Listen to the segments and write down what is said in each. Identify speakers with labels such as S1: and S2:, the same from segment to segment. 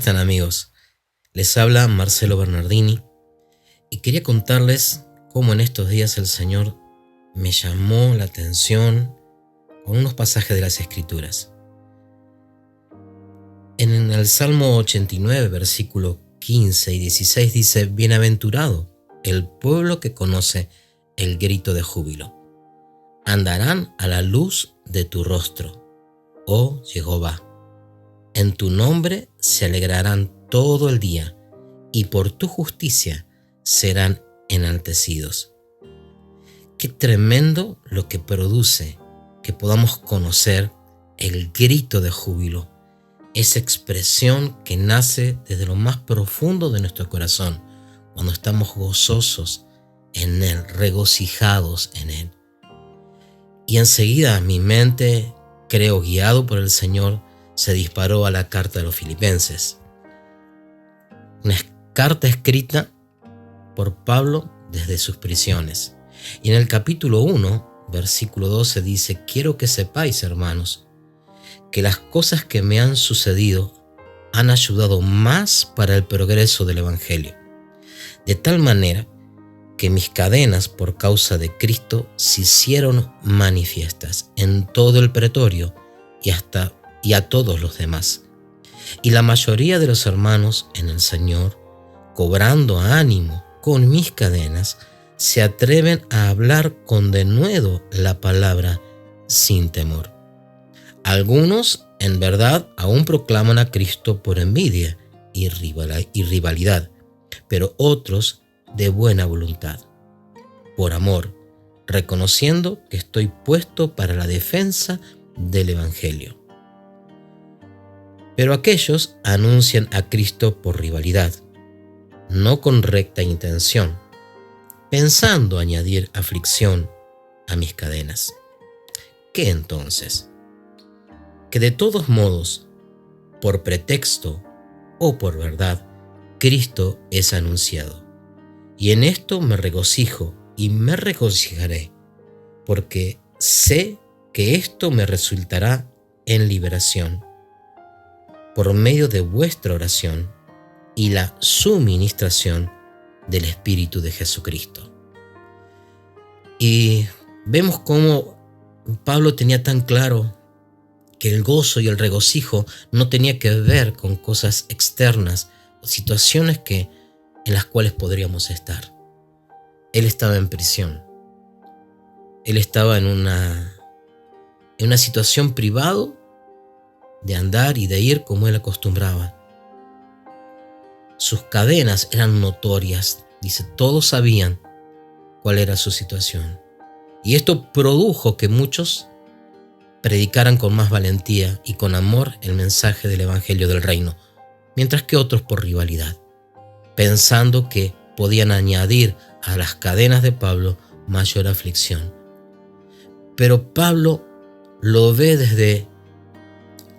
S1: están, amigos? Les habla Marcelo Bernardini y quería contarles cómo en estos días el Señor me llamó la atención con unos pasajes de las Escrituras. En el Salmo 89, versículo 15 y 16 dice: Bienaventurado el pueblo que conoce el grito de júbilo. Andarán a la luz de tu rostro, oh Jehová. En tu nombre se alegrarán todo el día, y por tu justicia serán enaltecidos. Qué tremendo lo que produce que podamos conocer el grito de júbilo, esa expresión que nace desde lo más profundo de nuestro corazón, cuando estamos gozosos en Él, regocijados en Él. Y enseguida mi mente, creo guiado por el Señor, se disparó a la carta de los Filipenses. Una carta escrita por Pablo desde sus prisiones. Y en el capítulo 1, versículo 12 dice: Quiero que sepáis, hermanos, que las cosas que me han sucedido han ayudado más para el progreso del Evangelio, de tal manera que mis cadenas por causa de Cristo se hicieron manifiestas en todo el pretorio y a todos los demás. Y la mayoría de los hermanos en el Señor, cobrando ánimo con mis cadenas, se atreven a hablar con denuedo la palabra sin temor. Algunos, en verdad, aún proclaman a Cristo por envidia y rivalidad, pero otros de buena voluntad, por amor, reconociendo que estoy puesto para la defensa del Evangelio. Pero aquellos anuncian a Cristo por rivalidad, no con recta intención, pensando añadir aflicción a mis cadenas. ¿Qué entonces? Que de todos modos, por pretexto o por verdad, Cristo es anunciado. Y en esto me regocijo y me regocijaré, porque sé que esto me resultará en liberación, por medio de vuestra oración y la suministración del Espíritu de Jesucristo. Y vemos cómo Pablo tenía tan claro que el gozo y el regocijo no tenía que ver con cosas externas o situaciones en las cuales podríamos estar. Él estaba en prisión. Él estaba en una situación privada de andar y de ir como él acostumbraba. Sus cadenas eran notorias, dice, todos sabían cuál era su situación. Y esto produjo que muchos predicaran con más valentía y con amor el mensaje del Evangelio del Reino, mientras que otros por rivalidad, pensando que podían añadir a las cadenas de Pablo mayor aflicción. Pero Pablo lo ve desde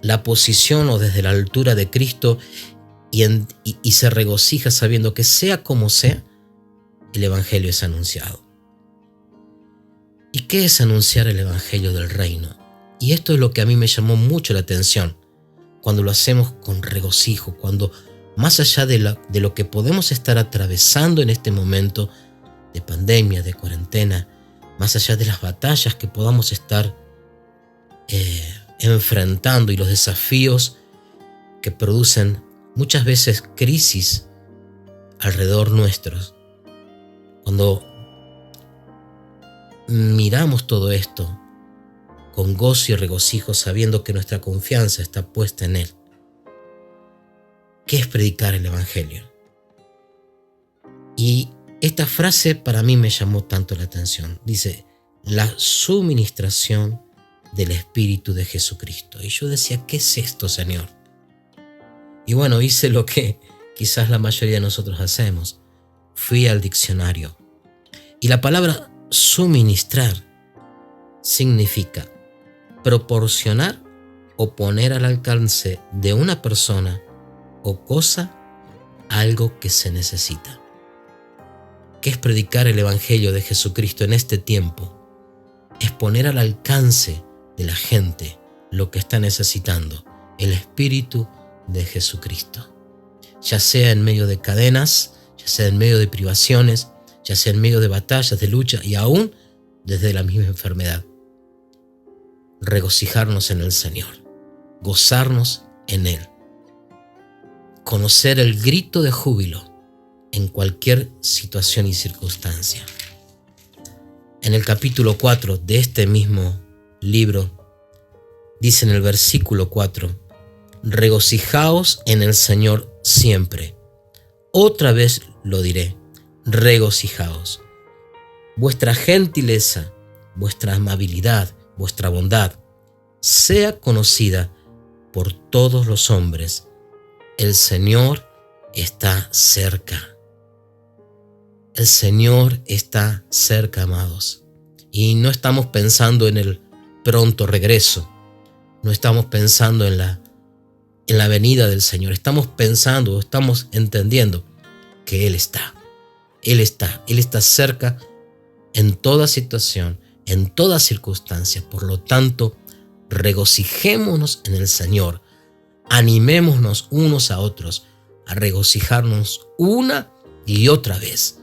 S1: la posición o desde la altura de Cristo y se regocija sabiendo que sea como sea, el Evangelio es anunciado. ¿Y qué es anunciar el Evangelio del Reino? Y esto es lo que a mí me llamó mucho la atención, cuando lo hacemos con regocijo, cuando más allá de lo que podemos estar atravesando en este momento de pandemia, de cuarentena, más allá de las batallas que podamos estar enfrentando y los desafíos que producen muchas veces crisis alrededor nuestros, cuando miramos todo esto con gozo y regocijo, sabiendo que nuestra confianza está puesta en Él. ¿Qué es predicar el Evangelio? Y esta frase para mí me llamó tanto la atención. Dice, la suministración del Espíritu de Jesucristo. Y yo decía, ¿qué es esto, Señor? Y bueno, hice lo que quizás la mayoría de nosotros hacemos. Fui al diccionario. Y la palabra suministrar significa proporcionar o poner al alcance de una persona o cosa algo que se necesita. ¿Qué es predicar el Evangelio de Jesucristo en este tiempo? Es poner al alcance de la gente lo que está necesitando, el Espíritu de Jesucristo. ya sea en medio de cadenas, ya sea en medio de privaciones, ya sea en medio de batallas, de lucha y aún desde la misma enfermedad. Regocijarnos en el Señor, gozarnos en Él, conocer el grito de júbilo en cualquier situación y circunstancia. En el capítulo 4 de este mismo libro, dice en el versículo 4, regocijaos en el Señor siempre. Otra vez lo diré, regocijaos. Vuestra gentileza, vuestra amabilidad, vuestra bondad, sea conocida por todos los hombres. El Señor está cerca. El Señor está cerca, amados. Y no estamos pensando en el pronto regreso. No estamos pensando en la venida del Señor. Estamos pensando, estamos entendiendo que Él está. Él está cerca en toda situación, en toda circunstancia. Por lo tanto, regocijémonos en el Señor. Animémonos unos a otros a regocijarnos una y otra vez.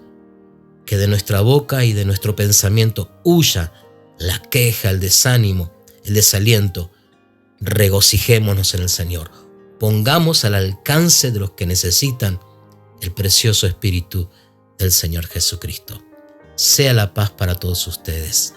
S1: Que de nuestra boca y de nuestro pensamiento huya la queja, el desánimo, el desaliento. Regocijémonos en el Señor. Pongamos al alcance de los que necesitan el precioso Espíritu del Señor Jesucristo. Sea la paz para todos ustedes.